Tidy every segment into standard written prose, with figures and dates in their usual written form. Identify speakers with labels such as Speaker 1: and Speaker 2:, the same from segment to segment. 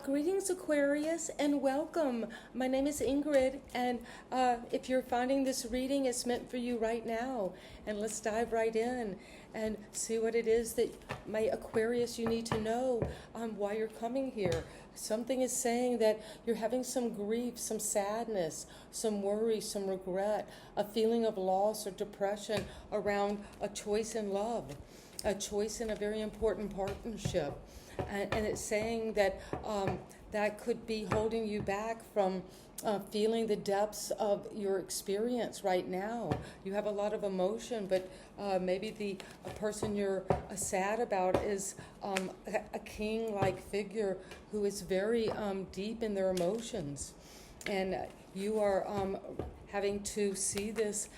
Speaker 1: Greetings, Aquarius, and welcome. My name is Ingrid, and if you're finding this reading, it's meant for you right now. And let's dive right in and see what it is that, my Aquarius, you need to know why you're coming here. Something is saying that you're having some grief, some sadness, some worry, some regret, a feeling of loss or depression around a choice in love, a choice in a very important partnership. And it's saying that that could be holding you back from feeling the depths of your experience right now. You have a lot of emotion, but maybe the person you're sad about is a king-like figure who is very deep in their emotions. And you are having to see this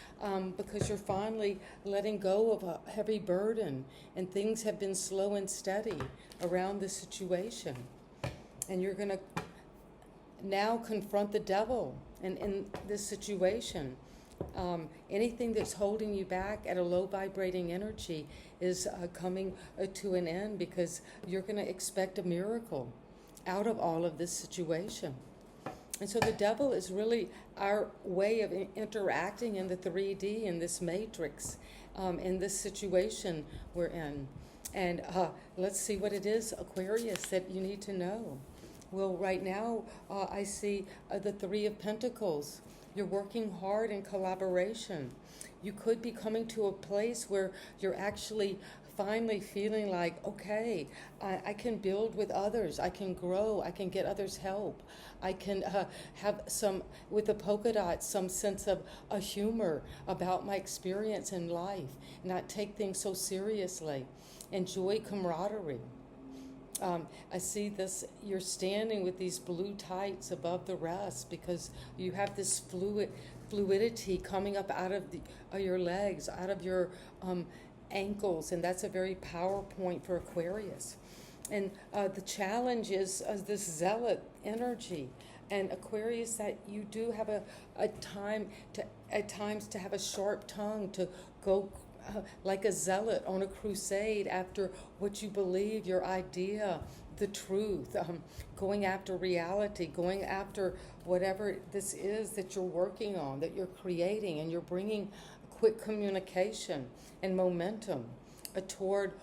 Speaker 1: because you're finally letting go of a heavy burden, and things have been slow and steady around this situation. And you're going to now confront the devil in this situation. Anything that's holding you back at a low vibrating energy is coming to an end, because you're going to expect a miracle out of all of this situation. And so the devil is really our way of interacting in the 3D, in this matrix, in this situation we're in. And let's see what it is, Aquarius, that you need to know. Well, right now, I see the Three of Pentacles. You're working hard in collaboration. You could be coming to a place where you're actually finally feeling like, okay, I can build with others, I can grow, I can get others help, I can have some, with the polka dots, some sense of a humor about my experience in life, not take things so seriously, enjoy camaraderie. I see this, you're standing with these blue tights above the rest because you have this fluidity coming up out of your legs, out of your ankles, and that's a very power point for Aquarius. And the challenge is this zealot energy. And Aquarius, that you do have a time to, at times, to have a sharp tongue, to go like a zealot on a crusade after what you believe, your idea, the truth, going after reality, going after whatever this is that you're working on, that you're creating, and you're bringing quick communication and momentum toward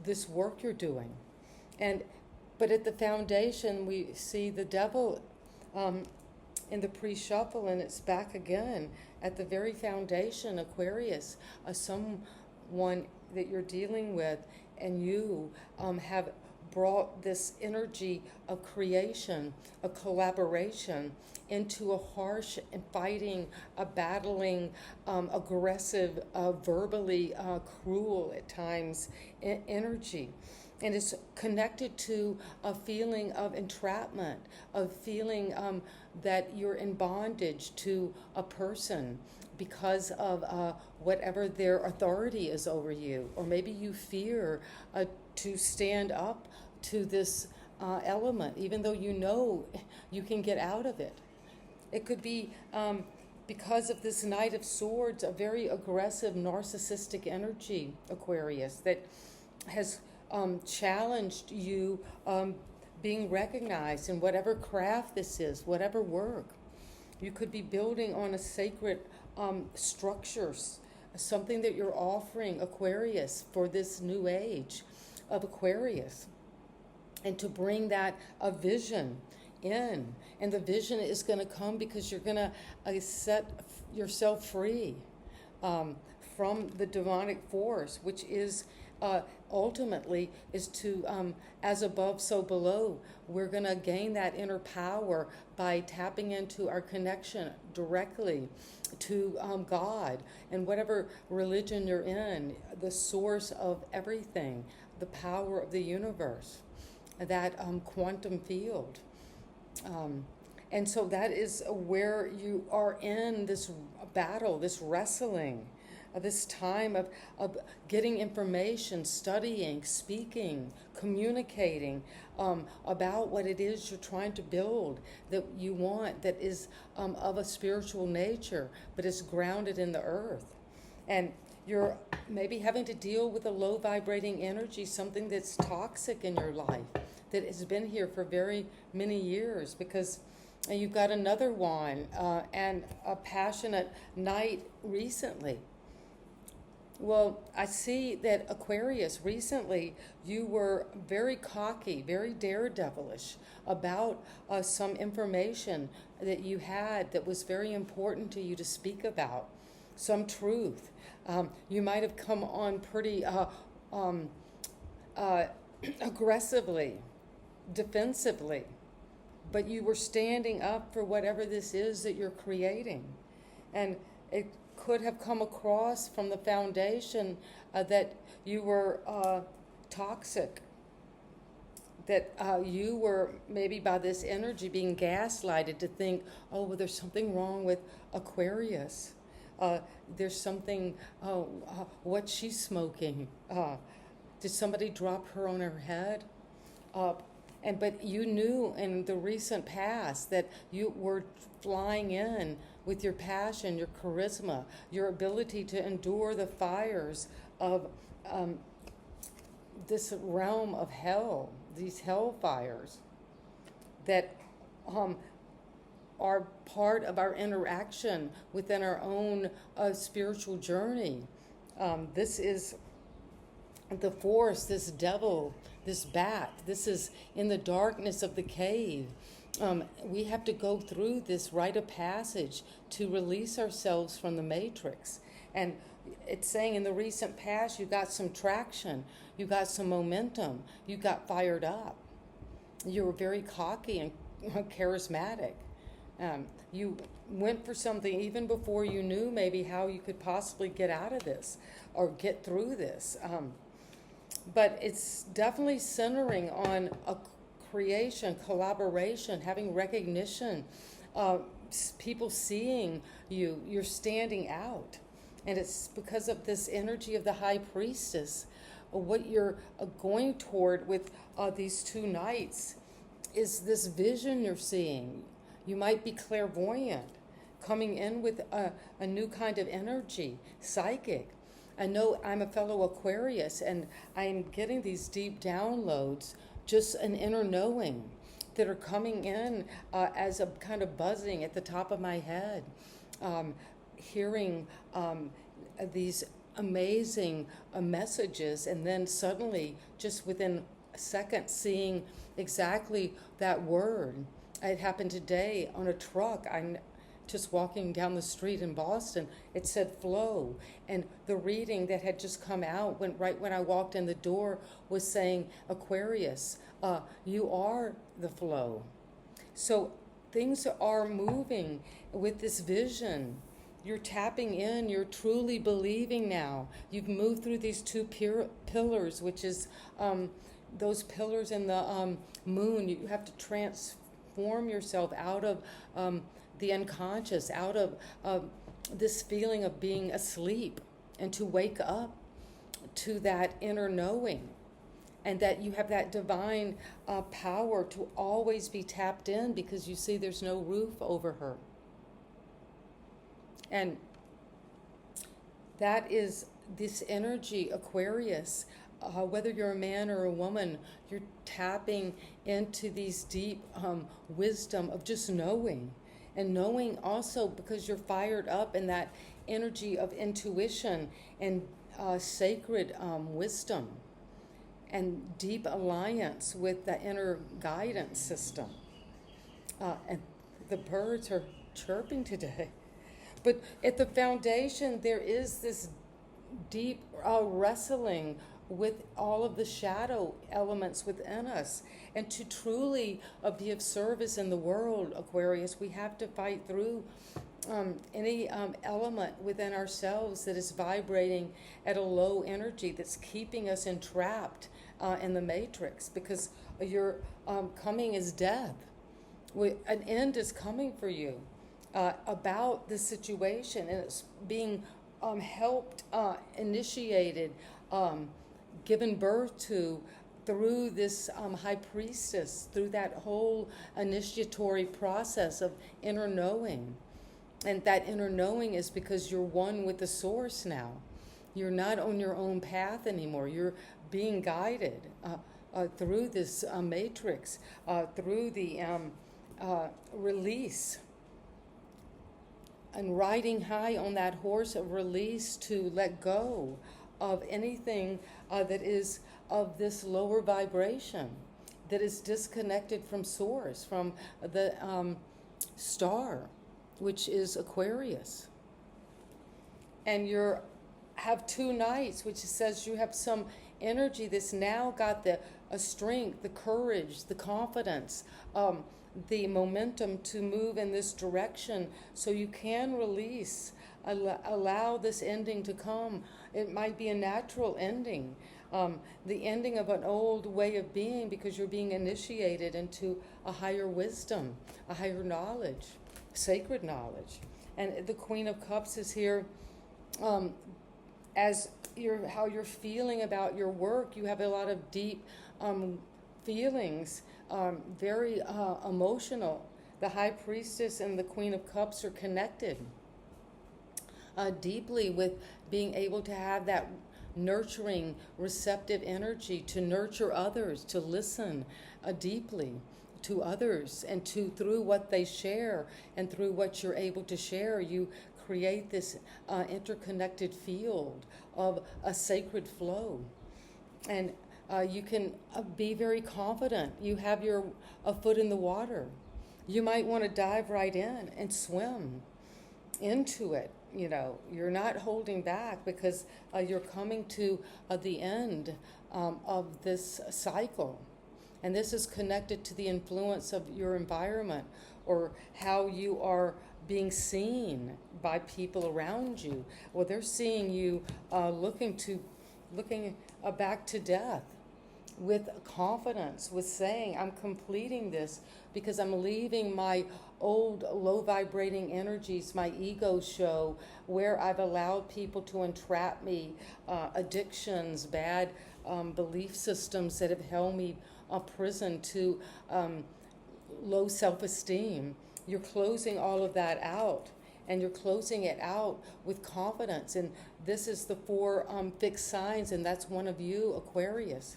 Speaker 1: this work you're doing. But at the foundation, we see the devil in the pre-shuffle, and it's back again at the very foundation, Aquarius, someone that you're dealing with, and you have brought this energy of creation, a collaboration, into a harsh and fighting, a battling, aggressive, verbally cruel at times energy. And it's connected to a feeling of entrapment, a feeling that you're in bondage to a person because of whatever their authority is over you. Or maybe you fear to stand up to this element, even though you know you can get out of it. It could be because of this Knight of Swords, a very aggressive, narcissistic energy, Aquarius, that has challenged you being recognized in whatever craft this is, whatever work. You could be building on a sacred structures, something that you're offering, Aquarius, for this new age of Aquarius, and to bring that a vision in. And the vision is going to come because you're going to set yourself free from the demonic force, which is ultimately is to, as above, so below. We're going to gain that inner power by tapping into our connection directly to God and whatever religion you're in, the source of everything, the power of the universe, that quantum field. And so that is where you are in this battle, this wrestling, this time of getting information, studying, speaking, communicating about what it is you're trying to build, that you want, that is of a spiritual nature, but is grounded in the earth. And you're maybe having to deal with a low vibrating energy, something that's toxic in your life, that has been here for very many years, because you've got another wand and a passionate knight recently. Well, I see that Aquarius, recently you were very cocky, very daredevilish about some information that you had that was very important to you to speak about, some truth. You might have come on pretty aggressively, defensively, but you were standing up for whatever this is that you're creating. And it could have come across from the foundation that you were toxic, that you were maybe by this energy being gaslighted to think, oh, well, there's something wrong with Aquarius. There's something, what's she smoking? Did somebody drop her on her head? But you knew in the recent past that you were flying in with your passion, your charisma, your ability to endure the fires of this realm of hell, these hell fires that are part of our interaction within our own spiritual journey. This is the force, this devil, this bat, this is in the darkness of the cave. We have to go through this rite of passage to release ourselves from the matrix. And it's saying in the recent past, you got some traction, you got some momentum, you got fired up. You were very cocky and charismatic. You went for something even before you knew maybe how you could possibly get out of this or get through this. But it's definitely centering on a creation, collaboration, having recognition, people seeing you, you're standing out. And it's because of this energy of the high priestess. What you're going toward with these two knights is this vision you're seeing. You might be clairvoyant, coming in with a new kind of energy, psychic. I know I'm a fellow Aquarius, and I'm getting these deep downloads, just an inner knowing that are coming in as a kind of buzzing at the top of my head, hearing these amazing messages, and then suddenly, just within a second, seeing exactly that word. It happened today on a truck. I'm just walking down the street in Boston. It said flow, and the reading that had just come out right when I walked in the door was saying, Aquarius, you are the flow. So things are moving with this vision. You're tapping in, you're truly believing now. You've moved through these two pillars, which is those pillars in the moon. You have to transform yourself out of the unconscious, out of this feeling of being asleep, and to wake up to that inner knowing, and that you have that divine power to always be tapped in, because you see there's no roof over her. And that is this energy, Aquarius. Whether you're a man or a woman, you're tapping into these deep wisdom of just knowing. And knowing also because you're fired up in that energy of intuition and sacred wisdom and deep alliance with the inner guidance system. And the birds are chirping today. But at the foundation, there is this deep wrestling with all of the shadow elements within us. And to truly be of service in the world, Aquarius, we have to fight through any element within ourselves that is vibrating at a low energy, that's keeping us entrapped in the matrix, because your coming is death. An end is coming for you about the situation, and it's being helped, initiated, given birth to through this high priestess, through that whole initiatory process of inner knowing. And that inner knowing is because you're one with the source now. You're not on your own path anymore. You're being guided through this matrix, through the release, and riding high on that horse of release to let go of anything that is of this lower vibration, that is disconnected from source, from the star, which is Aquarius. And you have 2 knights, which says you have some energy that's now got the strength, the courage, the confidence, the momentum to move in this direction, so you can release, allow this ending to come. It might be a natural ending, the ending of an old way of being, because you're being initiated into a higher wisdom, a higher knowledge, sacred knowledge. And the Queen of Cups is here as how you're feeling about your work. You have a lot of deep feelings, very emotional. The High Priestess and the Queen of Cups are connected deeply with being able to have that nurturing, receptive energy to nurture others, to listen deeply to others, and through what they share and through what you're able to share, you create this interconnected field of a sacred flow. And you can be very confident. You have a foot in the water. You might want to dive right in and swim into it. You're not holding back, because you're coming to the end of this cycle. And this is connected to the influence of your environment, or how you are being seen by people around you. Well, they're seeing you looking back to death with confidence, with saying, I'm completing this because I'm leaving my old low vibrating energies, my ego show, where I've allowed people to entrap me, addictions, bad belief systems that have held me a prison to low self-esteem. You're closing all of that out, and you're closing it out with confidence. And this is the 4 fixed signs, and that's one of you, Aquarius.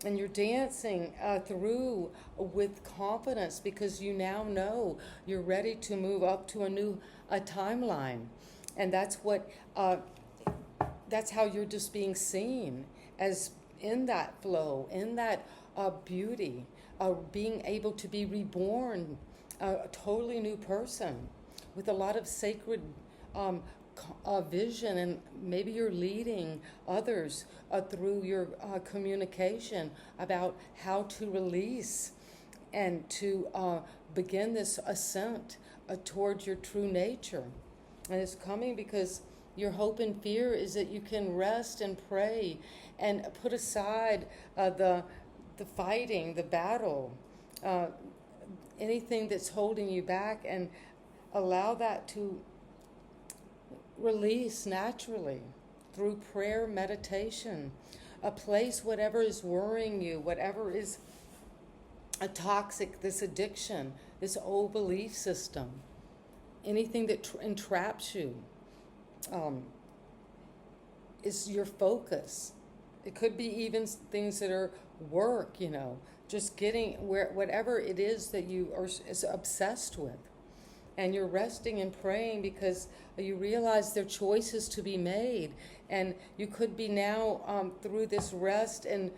Speaker 1: And you're dancing through with confidence, because you now know you're ready to move up to a new timeline. And that's how you're just being seen, as in that flow, in that beauty, being able to be reborn, a totally new person with a lot of sacred vision. And maybe you're leading others through your communication about how to release and to begin this ascent towards your true nature. And it's coming because your hope and fear is that you can rest and pray and put aside the fighting, the battle, anything that's holding you back, and allow that to release naturally through prayer, meditation. A place, whatever is worrying you, whatever is a toxic, this addiction, this old belief system, anything that entraps you, is your focus. It could be even things that are work, just getting whatever it is that you are obsessed with. And you're resting and praying because you realize there are choices to be made. And you could be now through this rest, and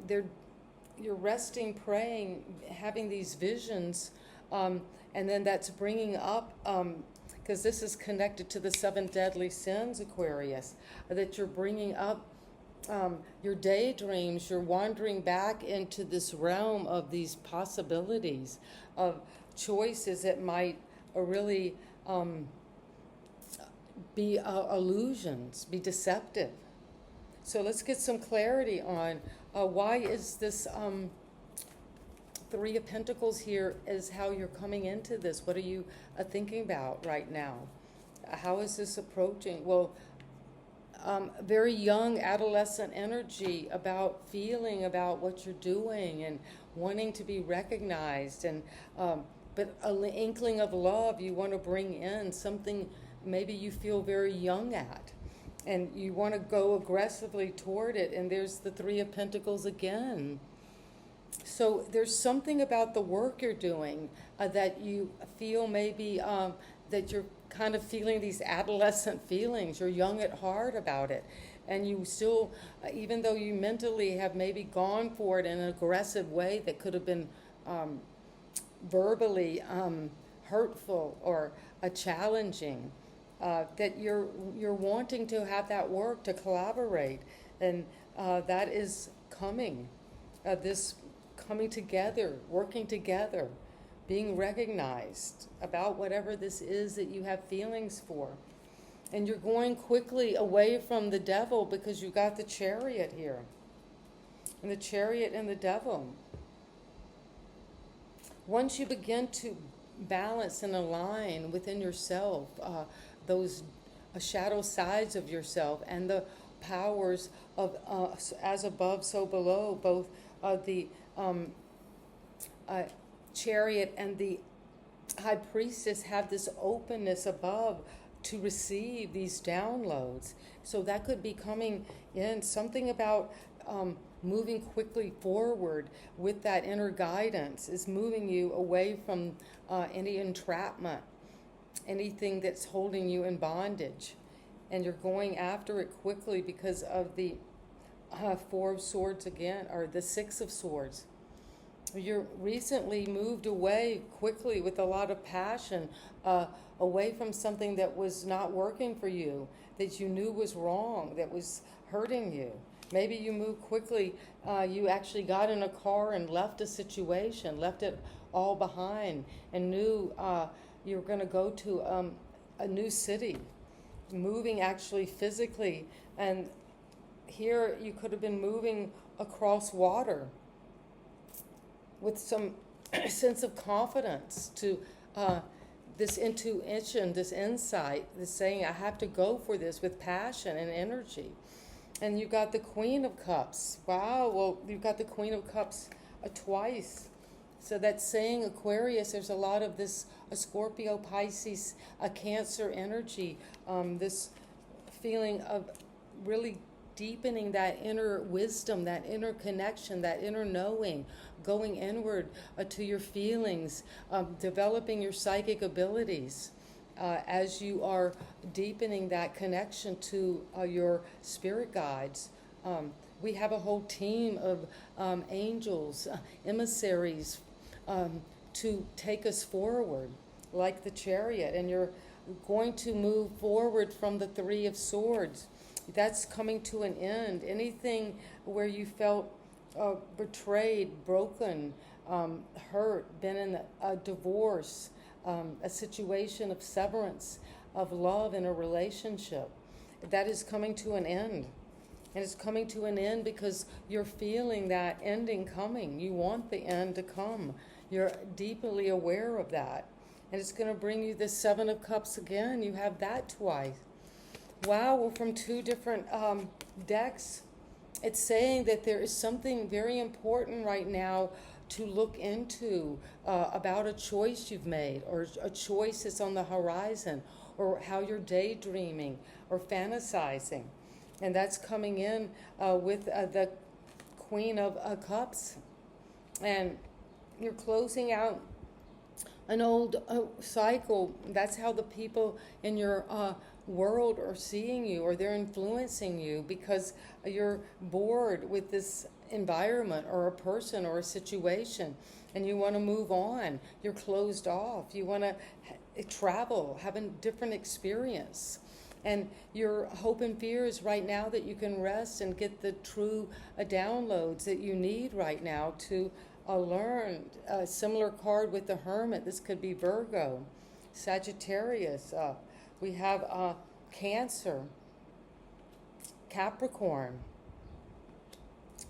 Speaker 1: you're resting, praying, having these visions, and then that's bringing up, because this is connected to the 7 deadly sins, Aquarius, that you're bringing up your daydreams. You're wandering back into this realm of these possibilities of choices that might really be illusions, be deceptive. So let's get some clarity on why is this 3 of Pentacles here is how you're coming into this. What are you thinking about right now? How is this approaching? Well, very young adolescent energy about feeling about what you're doing and wanting to be recognized, and but an inkling of love you want to bring in, something maybe you feel very young at, and you want to go aggressively toward it. And there's the 3 of Pentacles again. So there's something about the work you're doing that you feel maybe that you're kind of feeling these adolescent feelings. You're young at heart about it. And you still, even though you mentally have maybe gone for it in an aggressive way that could have been verbally hurtful or challenging, that you're wanting to have that work to collaborate, and that is coming. This coming together, working together, being recognized about whatever this is that you have feelings for. And you're going quickly away from the devil because you got the Chariot here. And the Chariot and the devil. Once you begin to balance and align within yourself, those shadow sides of yourself and the powers of as above, so below, both the Chariot and the High Priestess have this openness above to receive these downloads. So that could be coming in, something about moving quickly forward with that inner guidance is moving you away from any entrapment, anything that's holding you in bondage. And you're going after it quickly because of the Four of Swords again, or the Six of Swords. You're recently moved away quickly with a lot of passion, away from something that was not working for you, that you knew was wrong, that was hurting you. Maybe you moved quickly, you actually got in a car and left a situation, left it all behind, and knew you were going to go to a new city, moving actually physically. And here you could have been moving across water with some sense of confidence to this intuition, this insight, this saying, I have to go for this with passion and energy. And you got the Queen of Cups. Wow, well, you've got the Queen of Cups twice. So that's saying, Aquarius, there's a lot of this Scorpio, Pisces, Cancer energy, this feeling of really deepening that inner wisdom, that inner connection, that inner knowing, going inward to your feelings, developing your psychic abilities as you are deepening that connection to your spirit guides. We have a whole team of angels, emissaries to take us forward, like the Chariot, and you're going to move forward from the Three of Swords. That's coming to an end. Anything where you felt betrayed, broken, hurt, been in a divorce, a situation of severance, of love in a relationship, that is coming to an end. And it's coming to an end because you're feeling that ending coming. You want the end to come. You're deeply aware of that. And it's going to bring you the Seven of Cups again. You have that twice. Wow, well, from two different decks, it's saying that there is something very important right now to look into about a choice you've made, or a choice that's on the horizon, or how you're daydreaming or fantasizing. And that's coming in with the Queen of Cups. And you're closing out an old cycle. That's how the people in your world are seeing you, or they're influencing you because you're bored with this environment or a person or a situation, and you want to move on. You're closed off. You want to travel, have a different experience. And your hope and fear is right now that you can rest and get the true downloads that you need right now to learn. A similar card with the Hermit. This could be Virgo, Sagittarius. We have Cancer, Capricorn,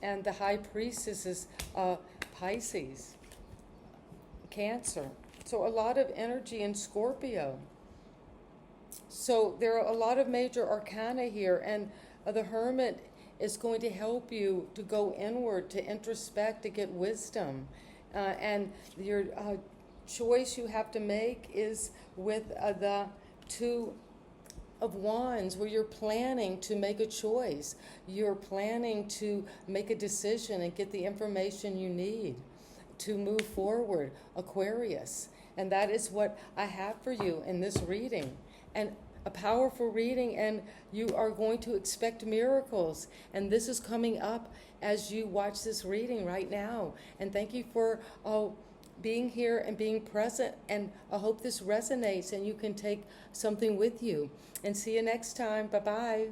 Speaker 1: and the High Priestess is Pisces, Cancer. So a lot of energy in Scorpio. So there are a lot of major arcana here, and the Hermit is going to help you to go inward, to introspect, to get wisdom. And your choice you have to make is with the two of Wands, where you're planning to make a choice. You're planning to make a decision and get the information you need to move forward, Aquarius. And that is what I have for you in this reading. And a powerful reading, and you are going to expect miracles. And this is coming up as you watch this reading right now. And thank you for being here and being present. And I hope this resonates and you can take something with you. And see you next time. Bye-bye.